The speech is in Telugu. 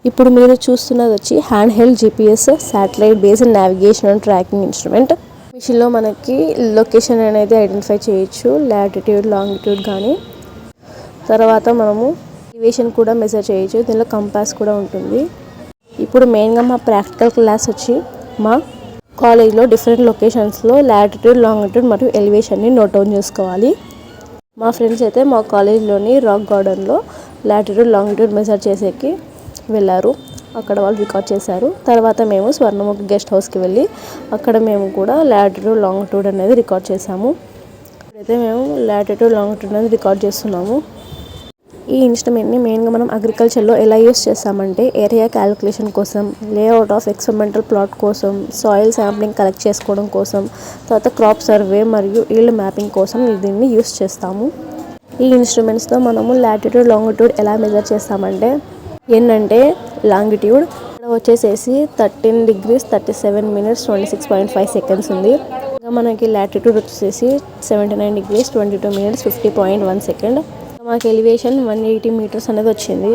ఇప్పుడు మీరు చూస్తున్నది వచ్చి hand held GPS satellite based navigation and tracking instrument. మిషన్లో మనకి లొకేషన్ అనేది ఐడెంటిఫై చేయొచ్చు, లాటిట్యూడ్ లాంగిట్యూడ్ కానీ. తర్వాత మనము ఎలివేషన్ కూడా మెజర్ చేయొచ్చు. దీనిలో కంపాస్ కూడా ఉంటుంది. ఇప్పుడు మెయిన్గా మా ప్రాక్టికల్ క్లాస్ వచ్చి మా కాలేజ్లో డిఫరెంట్ లొకేషన్స్లో లాటిట్యూడ్ లాంగిట్యూడ్ మరియు ఎలివేషన్ని నోట్ డౌన్ చేసుకోవాలి. మా ఫ్రెండ్స్ అయితే మా కాలేజ్లోని రాక్ గార్డెన్లో లాటిట్యూడ్ లాంగిట్యూడ్ మెజర్ చేసేకి వెళ్ళారు. అక్కడ వాళ్ళు రికార్డ్ చేశారు. తర్వాత మేము స్వర్ణముఖ గెస్ట్ హౌస్కి వెళ్ళి అక్కడ మేము కూడా లాటిట్యూడ్ లాంగిట్యూడ్ అనేది రికార్డ్ చేసాము. ఇప్పుడైతే మేము లాటిట్యూడ్ లాంగిట్యూడ్ అనేది రికార్డ్ చేస్తున్నాము. ఈ ఇన్స్ట్రుమెంట్ని మెయిన్గా మనం అగ్రికల్చర్లో ఎలా యూస్ చేస్తామంటే ఏరియా క్యాలిక్యులేషన్ కోసం, లేఅవుట్ ఆఫ్ ఎక్స్పెరిమెంటల్ ప్లాట్ కోసం, సాయిల్ శాంప్లింగ్ కలెక్ట్ చేసుకోవడం కోసం, తర్వాత క్రాప్ సర్వే మరియు ఈల్డ్ మ్యాపింగ్ కోసం దీన్ని యూస్ చేస్తాము. ఈ ఇన్స్ట్రుమెంట్స్తో మనము లాటిట్యూడ్ లాంగిట్యూడ్ ఎలా మెజర్ చేస్తామంటే ఏంటంటే లాంగిట్యూడ్ ఇక్కడ వచ్చేసేసి 13 degrees 37 minutes 26.5 seconds ఉంది. ఇంకా మనకి లాటిట్యూడ్ వచ్చేసి 79 degrees 22 minutes 50.1 seconds. మాకు ఎలివేషన్ 180 meters అనేది వచ్చింది.